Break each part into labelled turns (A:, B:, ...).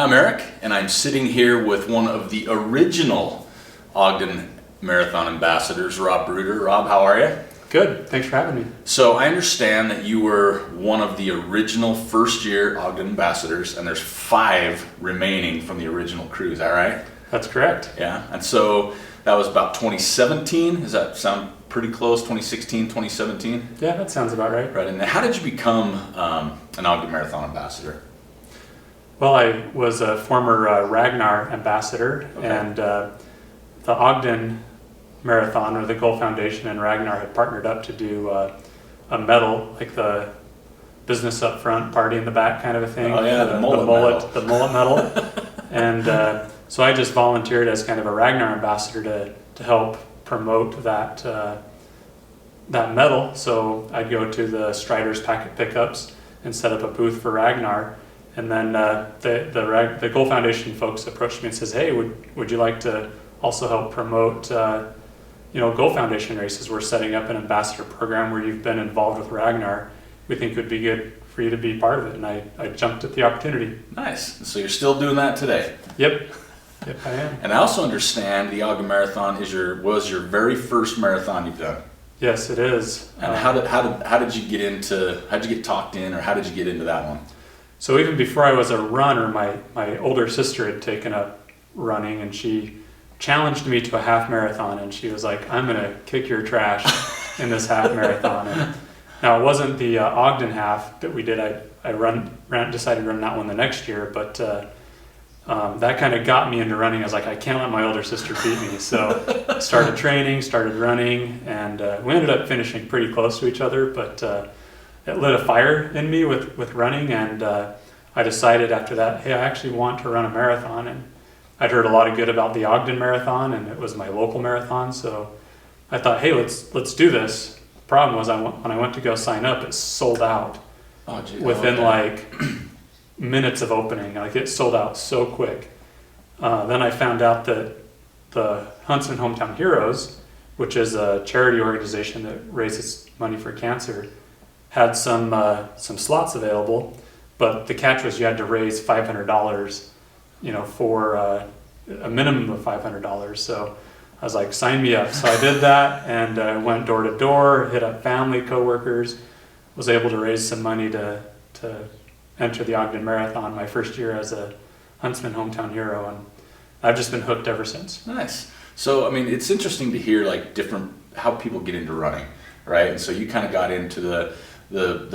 A: I'm Aric, and I'm sitting here with one of the original Ogden Marathon Ambassadors, Rob Bruderer. Rob, how are you?
B: Good, thanks for having me.
A: So I understand that you were one of the original first-year Ogden Ambassadors, and there's 5 remaining from the original crew, is that right?
B: That's correct.
A: Yeah, and so that was about 2017, does that sound pretty close, 2016, 2017?
B: Yeah, that sounds about right.
A: Right, and how did you become an Ogden Marathon Ambassador?
B: Well, I was a former Ragnar ambassador,
A: Okay.
B: and the Ogden Marathon, or the Goal Foundation and Ragnar had partnered up to do a medal, like the business up front, party in the back kind of a thing.
A: Oh yeah, the mullet
B: medal. And so I just volunteered as kind of a Ragnar ambassador to help promote that medal. So I'd go to the Striders packet pickups and set up a booth for Ragnar. And then the Goal Foundation folks approached me and says, "Hey, would you like to also help promote Goal Foundation races? We're setting up an ambassador program where you've been involved with Ragnar. We think it would be good for you to be part of it." And I jumped at the opportunity.
A: Nice. So you're still doing that today?
B: Yep, I am.
A: And I also understand the Ogden Marathon was your very first marathon you've done.
B: Yes, it is.
A: And how did you get talked in, or how did you get into that one?
B: So even before I was a runner, my older sister had taken up running, and she challenged me to a half marathon, and she was like, "I'm gonna kick your trash in this half marathon." And now it wasn't the Ogden half that we did. I decided to run that one the next year, but that kind of got me into running. I was like, I can't let my older sister beat me. So I started training, started running, and we ended up finishing pretty close to each other, but it lit a fire in me with running, and I decided after that, hey, I actually want to run a marathon. And I'd heard a lot of good about the Ogden Marathon, and it was my local marathon, so I thought, hey, let's do this. The problem was when I went to go sign up, it sold out within like minutes of opening. Like, it sold out so quick. Then I found out that the Huntsman Hometown Heroes, which is a charity organization that raises money for cancer, had some slots available, but the catch was you had to raise $500, for a minimum of $500. So I was like, sign me up. So I did that, and I went door to door, hit up family, coworkers, was able to raise some money to enter the Ogden Marathon my first year as a Huntsman Hometown Hero, and I've just been hooked ever since.
A: Nice. So, I mean, it's interesting to hear like how people get into running, right? And so you kind of got into the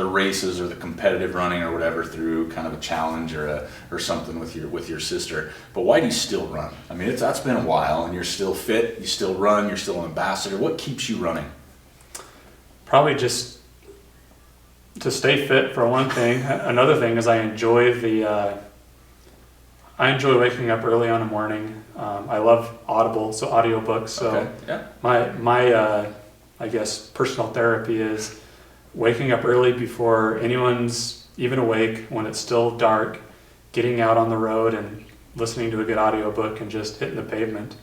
A: races or the competitive running or whatever through kind of a challenge or something with your sister. But why do you still run? I mean, that's been a while, and you're still fit. You still run. You're still an ambassador. What keeps you running?
B: Probably just to stay fit, for one thing. Another thing is I enjoy waking up early on a morning. I love audiobooks. So
A: okay. Yeah.
B: My I guess personal therapy is waking up early before anyone's even awake, when it's still dark, getting out on the road and listening to a good audiobook and just hitting the pavement.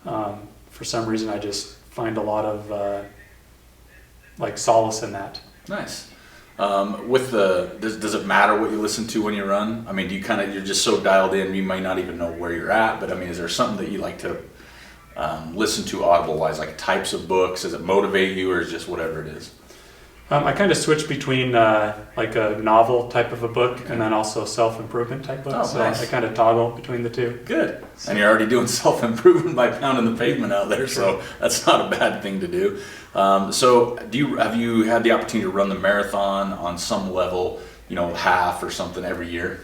B: For some reason, I just find a lot of solace in that.
A: Nice. Does it matter what you listen to when you run? I mean, you're just so dialed in, you might not even know where you're at, but I mean, is there something that you like to listen to audible-wise, like types of books? Does it motivate you, or is it just whatever it is?
B: I kind of switch between like a novel type of a book and then also self-improvement type books.
A: Oh, nice.
B: So I kind of toggle between the two.
A: Good. And you're already doing self-improvement by pounding the pavement out there, so that's not a bad thing to do. So have you had the opportunity to run the marathon on some level, half or something every year?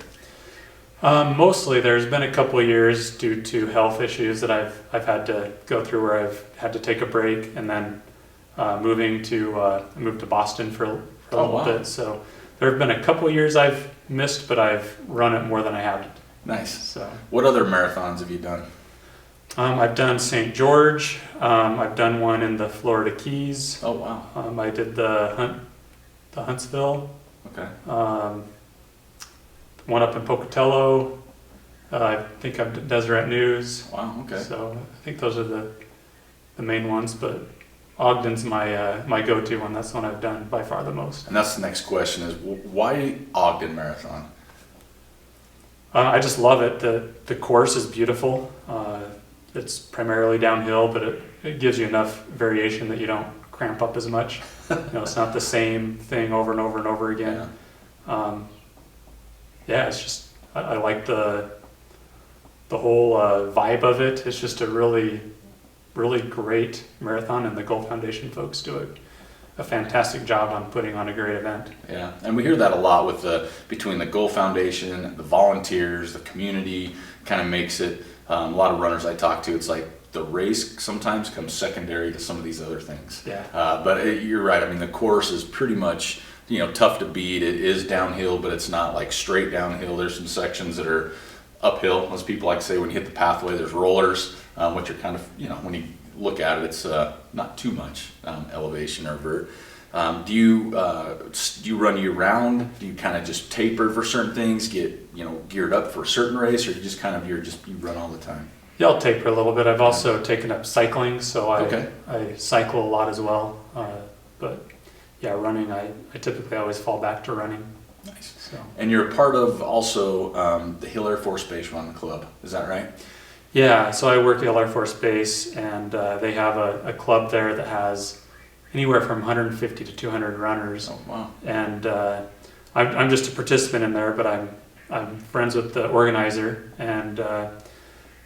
B: Mostly. There's been a couple of years due to health issues that I've had to go through where I've had to take a break, and then I moved to Boston for a little bit. So there have been a couple of years I've missed, but I've run it more than I haven't.
A: Nice.
B: So
A: what other marathons have you done?
B: I've done St. George. I've done one in the Florida Keys.
A: Oh wow.
B: I did the Huntsville.
A: Okay.
B: One up in Pocatello. I think I've done Deseret News.
A: Wow. Okay.
B: So I think those are the main ones, but Ogden's my go-to one. That's the one I've done by far the most.
A: And that's the next question: is why Ogden Marathon?
B: I just love it. The course is beautiful. It's primarily downhill, but it gives you enough variation that you don't cramp up as much. It's not the same thing over and over and over again. It's just I like the whole vibe of it. It's just a really, really great marathon, and the Goal Foundation folks do a fantastic job on putting on a great event.
A: Yeah, and we hear that a lot with between the Goal Foundation, the volunteers, the community, kind of makes it. A lot of runners I talk to, it's like the race sometimes comes secondary to some of these other things.
B: Yeah.
A: But you're right. I mean, the course is pretty much tough to beat. It is downhill, but it's not like straight downhill. There's some sections that are uphill. As people like to say, when you hit the pathway, there's rollers, which are kind of when you look at it, it's not too much elevation or vert. Do you run year round? Do you kind of just taper for certain things, get geared up for a certain race, or you just kind of you run all the time?
B: Yeah, I'll taper a little bit. I've also taken up cycling, so I cycle a lot as well. But yeah, running, I typically always fall back to running.
A: Nice.
B: So.
A: And you're a part of also the Hill Air Force Base Run Club. Is that right?
B: Yeah, so I work at Hill Air Force Base, and they have a club there that has anywhere from 150 to 200 runners.
A: Oh, wow. And
B: I'm just a participant in there, but I'm friends with the organizer, and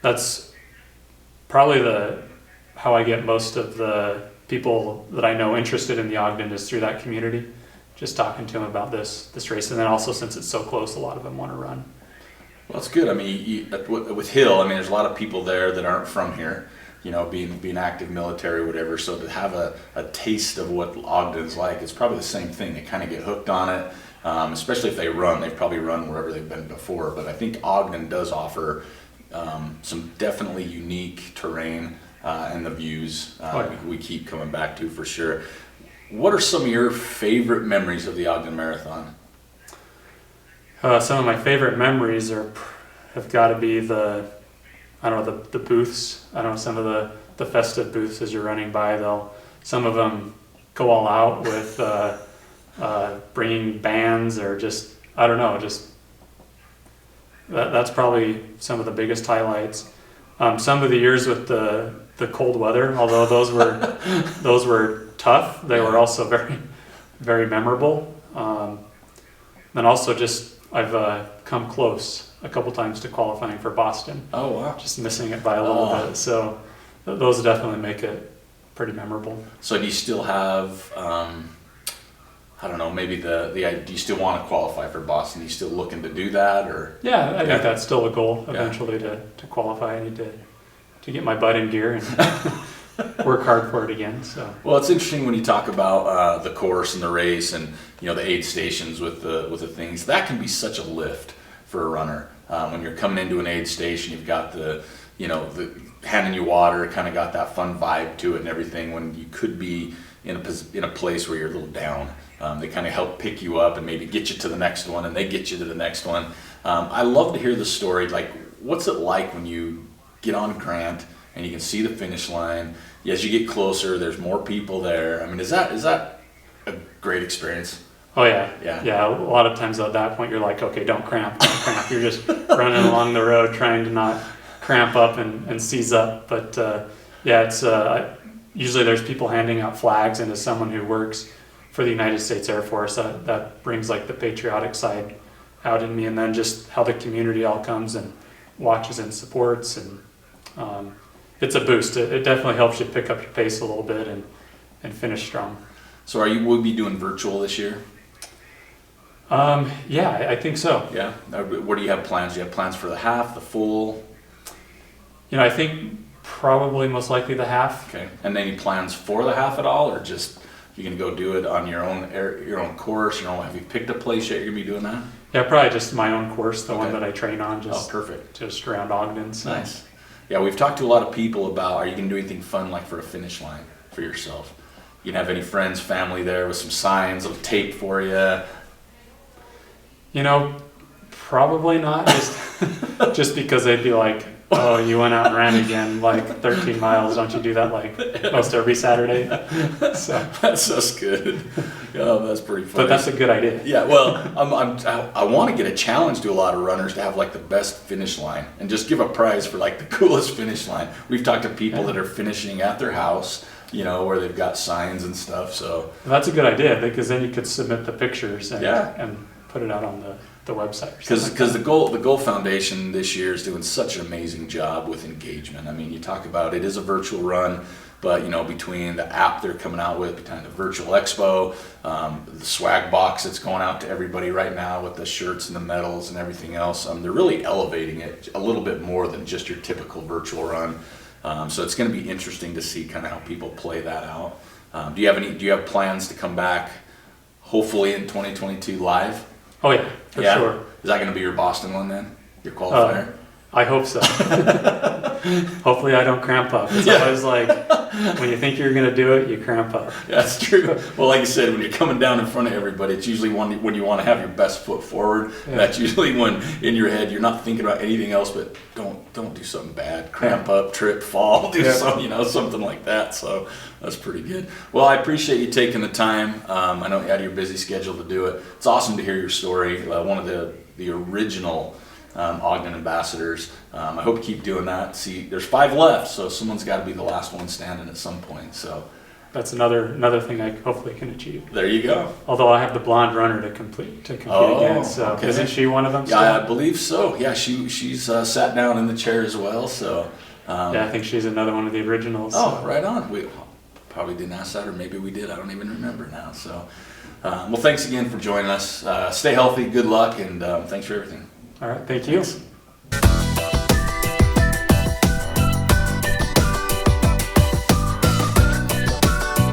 B: that's probably how I get most of the people that I know interested in the Ogden is through that community, just talking to them about this race. And then also, since it's so close, a lot of them want to run.
A: Well, that's good. I mean, with Hill, I mean, there's a lot of people there that aren't from here, being active military or whatever. So to have a taste of what Ogden's like, it's probably the same thing. They kind of get hooked on it, especially if they run. They've probably run wherever they've been before. But I think Ogden does offer some definitely unique terrain and the views we keep coming back to for sure. What are some of your favorite memories of the Ogden Marathon?
B: Some of my favorite memories have got to be the booths. I don't know, some of the festive booths as you're running by. Some of them go all out with bringing bands or just that's probably some of the biggest highlights. Some of the years with the cold weather, although those were tough, they were also very, very memorable. Then also I've come close a couple times to qualifying for Boston.
A: Oh, wow.
B: Just missing it by a little bit. So those definitely make it pretty memorable.
A: So do you still have, maybe do you still want to qualify for Boston? Are you still looking to do that? Or?
B: Yeah, I think that's still a goal eventually to qualify. I need to get my butt in gear and work hard for it again. So. Well,
A: it's interesting when you talk about the course and the race and the aid stations with the things. That can be such a lift for a runner. When you're coming into an aid station, you've got the handing you water, kind of got that fun vibe to it and everything. When you could be in a place where you're a little down, they kind of help pick you up and maybe get you to the next one, and they get you to the next one. I love to hear the story. Like, what's it like when you get on Grant and you can see the finish line? As you get closer, there's more people there. I mean, is that a great experience?
B: Oh yeah. A lot of times at that point you're like, okay, don't cramp. You're just running along the road trying to not cramp up and seize up. But it's usually there's people handing out flags, and as someone who works for the United States Air Force, that brings like the patriotic side out in me, and then just how the community all comes and watches and supports, and it's a boost. It definitely helps you pick up your pace a little bit and finish strong.
A: So will be doing virtual this year?
B: I think so.
A: Yeah. What do you have plans? Do you have plans for the half, the full?
B: I think probably most likely the half.
A: Okay. And any plans for the half at all, or just you're gonna go do it on your own course? Have you picked a place yet? You're gonna be doing that?
B: Yeah, probably just my own course, the one that I train on.
A: Perfect.
B: Just around Ogden. So.
A: Nice. Yeah, we've talked to a lot of people about, are you gonna do anything fun like for a finish line for yourself? You gonna have any friends, family there with some signs, little tape for you?
B: Probably not. Just because they'd be like, Oh, you went out and ran again, like 13 miles. Don't you do that like most every Saturday? So
A: That's good. Oh, that's pretty funny.
B: but that's a good idea.
A: Yeah, well, I want to get a challenge to a lot of runners to have like the best finish line and just give a prize for like the coolest finish line. We've talked to people that are finishing at their house, you know, where they've got signs and stuff. So
B: That's a good idea because then you could submit the pictures and,
A: Yeah.
B: and put it out on the website.
A: because the Goal Foundation this year is doing such an amazing job with engagement. I mean, you talk about it is a virtual run, but you know, between the app they're coming out with, between the virtual expo, the swag box that's going out to everybody right now with the shirts and the medals and everything else, they're really elevating it a little bit more than just your typical virtual run. So it's going to be interesting to see kind of how people play that out. Do you have plans to come back, hopefully in 2022 live?
B: Oh yeah, for sure.
A: Is that going to be your Boston one then? Your qualifier?
B: I hope so. Hopefully I don't cramp up. It's always like when you think you're going to do it, you cramp up.
A: That's true. Well, like you said, when you're coming down in front of everybody, it's usually when you want to have your best foot forward.
B: Yeah.
A: That's usually when in your head you're not thinking about anything else but don't do something bad, cramp up, trip, fall, do something like that. So that's pretty good. Well, I appreciate you taking the time. I know you had your busy schedule to do it. It's awesome to hear your story. One of the original Ogden ambassadors. I hope you keep doing that. See, there's 5 left, so someone's got to be the last one standing at some point. So
B: That's another thing I hopefully can achieve.
A: there you go.
B: Although I have the blonde runner to compete against. So
A: okay.
B: isn't she one of them?
A: Yeah, I
B: Still?
A: believe so. Yeah, she's sat down in the chair as well. So
B: Yeah, I think she's another one of the originals.
A: oh,
B: so.
A: right on. We probably didn't ask that, or maybe we did. I don't even remember now. So well, thanks again for joining us. Stay healthy. Good luck, and thanks for everything.
B: All right, thank you.
A: Thanks.